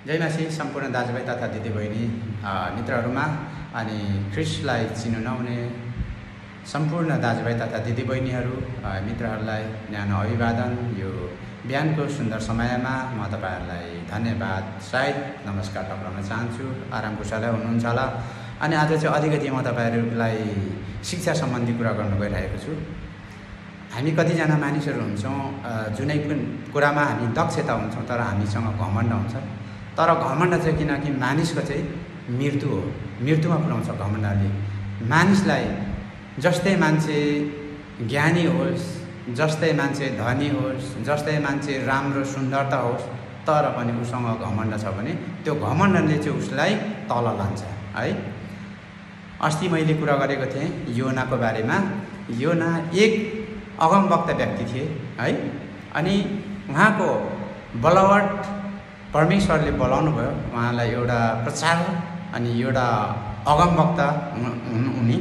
जय मसीह सम्पूर्ण दाजुभाइ तथा दिदीबहिनी मित्रहरूमा अनि ख्रिस्टलाई चिन्नु नहुने सम्पूर्ण दाजुभाइ तथा दिदीबहिनीहरू मित्रहरूलाई न्यानो अभिवादन। यो बिहानको सुन्दर समयमा म तपाईहरुलाई धन्यवाद सायद नमस्कार टक्राउन चाहन्छु। आराम कुशलै हुनुहुन्छ होला। अनि आज चाहिँ अलिकति म तपाईहरुलाई शिक्षा सम्बन्धी कुरा गर्न गइरहेको छु। हामी कतिजना मानिसहरू हुन्छौँ जुनै पनि कुरामा हामी दक्षता हुन्छौँ तर हामीसँग घमण्ड हुन्छ। तर घमण्ड चाहिँ किनकि मानिसको चाहिँ मृत्यु हो, मृत्युमा पुर्याउँछ घमण्डले मानिसलाई। जस्तै मान्छे ज्ञानी होस्, जस्तै मान्छे धनी होस्, जस्तै मान्छे राम्रो सुन्दरता होस्, तर पनि उसँग घमण्ड छ भने त्यो घमण्डले चाहिँ उसलाई तल लान्छ है। अस्ति मैले कुरा गरेको थिएँ योनाको बारेमा। योना एक अगमवक्ता व्यक्ति थिए है। अनि उहाँको बलवट परमेश्वरले बोलाउनु भयो, उहाँलाई एउटा प्रचारक अनि एउटा अगमवक्ता हुने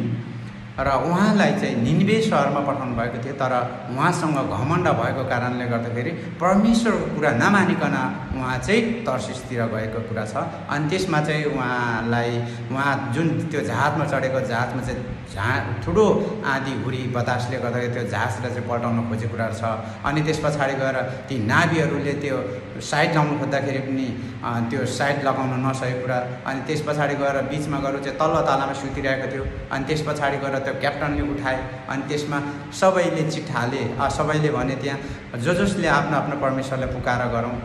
र उहाँलाई चाहिँ निनिवे शहरमा पठाउनु भएको थियो। तर उहाँसँग घमण्ड भएको कारणले गर्दाखेरि परमेश्वरको कुरा नमानिकन उहाँ चाहिँ तर्सिसतिर गएको कुरा छ। अनि त्यसमा चाहिँ उहाँ जुन त्यो जहाजमा चढेको जहाजमा चाहिँ ठुलो आँधी हुरी बतासले गर्दाखेरि त्यो जहाजलाई चाहिँ पल्टाउन खोजेको कुराहरू छ। अनि त्यस पछाडि गएर ती नाभीहरूले त्यो साइड लगाउनु खोज्दाखेरि पनि त्यो साइड लगाउन नसकेको कुरा। अनि त्यस पछाडि गएर बिचमा गएर चाहिँ तल्लो तलामा सुतिरहेको थियो। अनि त्यस पछाडि गएर त्यो क्याप्टनले उठाए। अनि त्यसमा सबैले चिट्ठा हाले, सबैले भने त्यहाँ जसले आफ्नो आफ्नो परमेश्वरलाई पुकार गरौँ,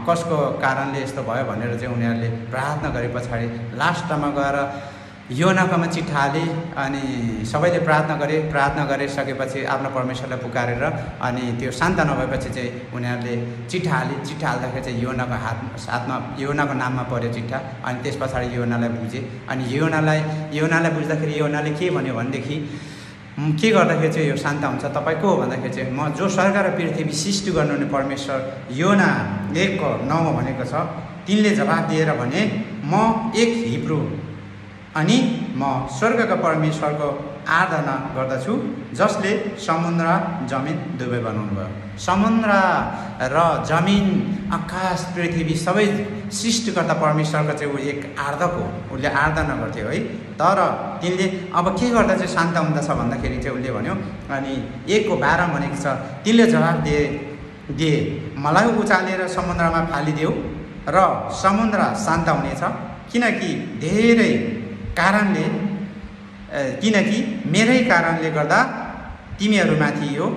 कसको कारणले यस्तो भयो भनेर चाहिँ उनीहरूले प्रार्थना गरे पछाडि लास्टमा गएर योनाकोमा चिट्ठा हाले। अनि सबैले प्रार्थना गरिसकेपछि आफ्नो परमेश्वरलाई पुकारेर अनि त्यो शान्त नभएपछि चाहिँ उनीहरूले चिट्ठा हाले। चिट्ठा हाल्दाखेरि चाहिँ योनाको हातमा योनाको नाममा पर्यो चिट्ठा। अनि त्यस पछाडि योनालाई बुझे। अनि योनालाई बुझ्दाखेरि योनाले के भन्यो भनेदेखि के गर्दाखेरि चाहिँ यो शान्त हुन्छ तपाईँ को भन्दाखेरि चाहिँ म जो स्वर्ग र पृथ्वी सृष्टि गर्नुहुने परमेश्वर। योना 1:9 भनेको छ, तिनले जवाफ दिएर भने म एक हिब्रू अनि म स्वर्गका परमेश्वरको आराधना गर्दछु जसले समुद्र जमिन दुवै बनाउनु भयो। समुद्र र जमिन आकाश पृथ्वी सबै सृष्टिकर्ता परमेश्वरको चाहिँ ऊ एक आराधक हो, उसले आराधना गर्थ्यो है। तर तिनले अब के गर्दा चाहिँ शान्त हुँदछ भन्दाखेरि चाहिँ उसले भन्यो अनि 1:12 भनेको छ, तिनले जवाफ दिए मलाई उचालेर समुद्रमा फालिदेऊ र समुद्र शान्त हुनेछ किनकि मेरै कारणले गर्दा तिमीहरूमाथि यो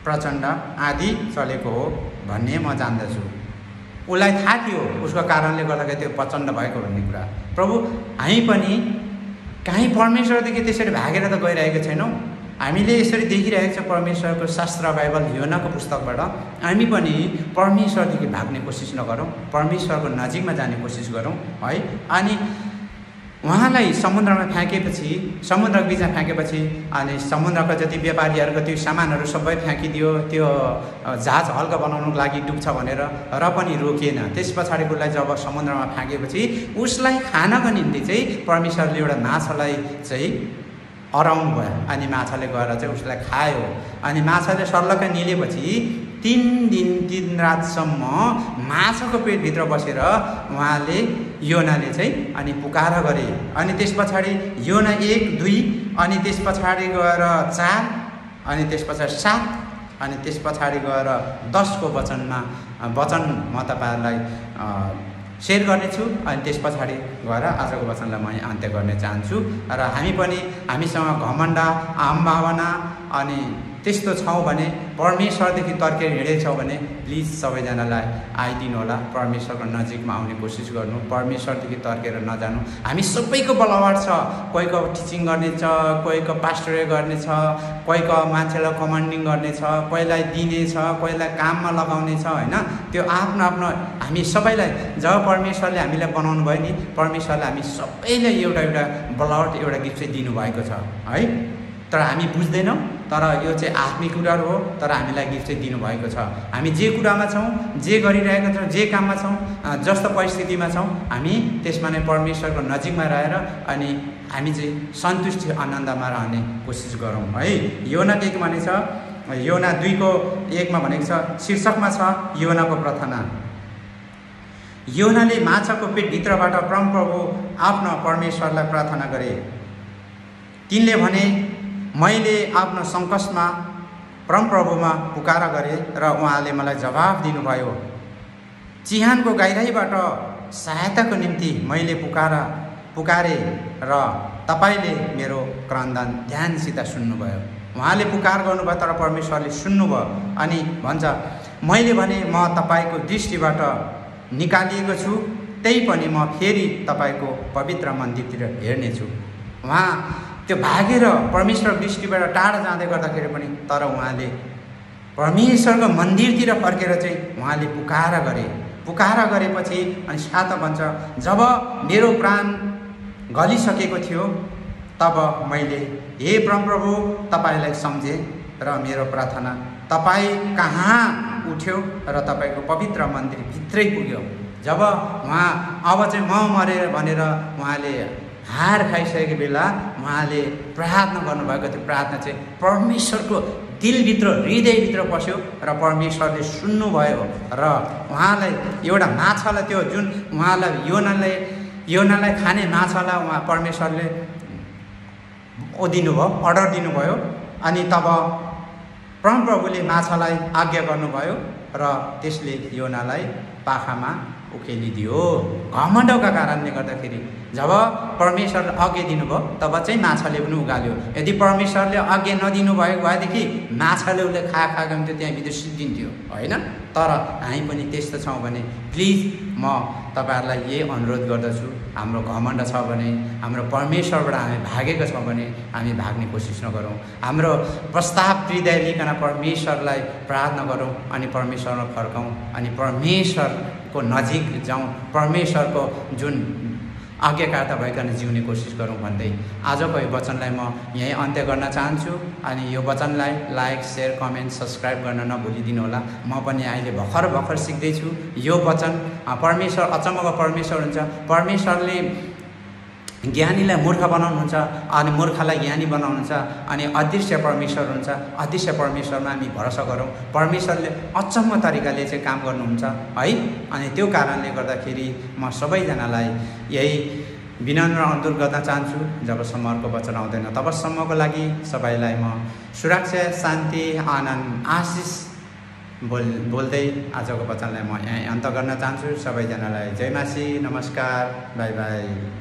प्रचण्ड आँधी चलेको हो भन्ने म जान्दछु। उसलाई थाहा थियो उसको कारणले गर्दाखेरि त्यो प्रचण्ड भएको भन्ने कुरा। प्रभु हामी पनि कहीँ परमेश्वरदेखि त्यसरी भागेर त गइरहेको छैनौँ। हामीले यसरी देखिरहेको छ परमेश्वरको शास्त्र बाइबल योनाको पुस्तकबाट। हामी पनि परमेश्वरदेखि भाग्ने कोसिस नगरौँ, परमेश्वरको नजिकमा जाने कोसिस गरौँ है। अनि उहाँलाई समुद्रमा समुद्रको बिचमा फ्याँकेपछि अनि समुद्रको जति व्यापारीहरूको त्यो सामानहरू सबै फ्याँकिदियो, त्यो जहाज हल्का बनाउनुको लागि डुब्छ भनेर, र पनि रोकिएन। त्यस पछाडिको उसलाई जब समुद्रमा फ्याँकेपछि उसलाई खानको निम्ति चाहिँ परमेश्वरले एउटा माछालाई चाहिँ अराउनु भयो। अनि माछाले गएर चाहिँ उसलाई खायो। अनि माछाले सर्लक्क निलेपछि 3 दिन 3 रातसम्म माछाको पेटभित्र बसेर योनाले चाहिँ अनि पुकार गरे। अनि त्यस पछाडि योना 1:2 अनि त्यस पछाडि गएर 4 अनि त्यस पछाडि 7 अनि त्यस पछाडि गएर 10को वचन म तपाईँहरूलाई सेयर गर्नेछु। अनि त्यस पछाडि गएर आजको वचनलाई म अन्त्य गर्न चाहन्छु। र हामीसँग घमण्ड आम्भावना अनि त्यस्तो छौँ भने, परमेश्वरदेखि तर्केर हिँडेछौँ भने प्लिज सबैजनालाई आइदिनु होला। परमेश्वरको नजिकमा आउने कोसिस गर्नु, परमेश्वरदेखि तर्केर नजानु। हामी सबैको बलवाट छ, कोहीको टिचिङ गर्ने छ, कोहीको पास्टरे गर्ने छ, कोहीको मान्छेलाई कमान्डिङ गर्ने छ, कोहीलाई दिने छ, कोहीलाई काममा लगाउने छ होइन। त्यो आफ्नो हामी सबैलाई जब परमेश्वरले हामीलाई बनाउनु भयो नि, परमेश्वरले हामी सबैलाई एउटा बलवाट एउटा गिफ्ट चाहिँ दिनुभएको छ है। तर हामी बुझ्दैनौँ। तर यो चाहिँ आत्मिक कुराहरू हो, तर हामीलाई गिफ्ट चाहिँ दिनुभएको छ। हामी जे कुरामा छौँ, जे गरिरहेका छौँ, जे काममा छौँ, जस्तो परिस्थितिमा छौँ, हामी त्यसमा नै परमेश्वरको नजिकमा रहेर अनि हामी चाहिँ सन्तुष्टि आनन्दमा रहने कोसिस गरौँ है। योना 1 भनेको छ, योना 2:1 भनेको छ, शीर्षकमा छ योनाको प्रार्थना। योनाले माछाको पेटभित्रबाट परमप्रभु आफ्नो परमेश्वरलाई प्रार्थना गरे। तिनले भने, मैले आफ्नो सङ्कटमा परमप्रभुमा पुकारा गरेँ र उहाँले मलाई जवाफ दिनुभयो। चिहानको गहिराईबाट सहायताको निम्ति मैले पुकारे र तपाईँले मेरो क्रन्दन ध्यानसित सुन्नुभयो। उहाँले पुकार गर्नुभयो तर परमेश्वरले सुन्नुभयो अनि भन्छ, मैले भने म तपाईँको दृष्टिबाट निकालिएको छु, त्यही पनि म फेरि तपाईँको पवित्र मन्दिरतिर हेर्नेछु। उहाँ त्यो भागेर परमेश्वर दृष्टिबाट टाढा जाँदै गर्दाखेरि पनि तर उहाँले परमेश्वरको मन्दिरतिर फर्केर चाहिँ उहाँले पुकारा गरेपछि अनि साथ भन्छ, जब मेरो प्राण गलिसकेको थियो तब मैले हे परमप्रभु तपाईँलाई सम्झेँ र मेरो प्रार्थना तपाईँ कहाँ उठ्यो र तपाईँको पवित्र मन्दिर भित्रै पुग्यो। जब उहाँ अब चाहिँ म मरेर भनेर उहाँले हार खाइसकेको बेला उहाँले प्रार्थना गर्नुभएको त्यो प्रार्थना चाहिँ परमेश्वरको दिलभित्र हृदयभित्र पस्यो र परमेश्वरले सुन्नुभयो र उहाँलाई एउटा माछालाई त्यो जुन उहाँलाई योनालाई खाने माछालाई उहाँ परमेश्वरले अर्डर दिनुभयो अनि तब परमप्रभुले माछालाई आज्ञा गर्नुभयो र त्यसले योनालाई पाखामा उखेलिदियो। घमण्डका कारणले गर्दाखेरि जब परमेश्वरले आज्ञा दिनुभयो तब चाहिँ माछाले पनि उगाल्यो। यदि परमेश्वरले आज्ञा नदिनु भएको भएदेखि माछाले उसले खाएको हुन्थ्यो, त्यहाँभित्र सिद्धिन्थ्यो होइन। तर हामी पनि त्यस्तो छौँ भने प्लिज म तपाईँहरूलाई यही अनुरोध गर्दछु, हाम्रो घमण्ड छ भने, हाम्रो परमेश्वरबाट हामी भागेको छौँ भने हामी भाग्ने कोसिस नगरौँ। हाम्रो प्रस्ताव हृदय लिकन परमेश्वरलाई प्रार्थना गरौँ अनि परमेश्वरमा फर्कौँ अनि परमेश्वरको नजिक जाउँ, परमेश्वरको जुन आज्ञाकार्ता भइकन जिउने कोसिस गरौँ भन्दै आजको यो वचनलाई म यहीँ अन्त्य गर्न चाहन्छु। अनि यो वचनलाई लाइक, सेयर, कमेन्ट, सब्सक्राइब गर्न नभुलिदिनु होला। म पनि अहिले भर्खर सिक्दैछु। यो वचन परमेश्वर अचम्मको परमेश्वर हुन्छ। परमेश्वरले ज्ञानीलाई मूर्ख बनाउनुहुन्छ अनि मूर्खलाई ज्ञानी बनाउनुहुन्छ अनि अदृश्य परमेश्वर हुन्छ। अदृश्य परमेश्वरमा हामी भरोसा गरौँ। परमेश्वरले अचम्म तरिकाले चाहिँ काम गर्नुहुन्छ है। अनि त्यो कारणले गर्दाखेरि म सबैजनालाई यही विनम्र अनुरोध गर्न चाहन्छु, जबसम्म अर्को वचन आउँदैन तबसम्मको लागि सबैलाई म सुरक्षा, शान्ति, आनन्द, आशिष बोल्दै आजको वचनलाई म यहाँ अन्त गर्न चाहन्छु। सबैजनालाई जय मसीह, नमस्कार, बाई बाई।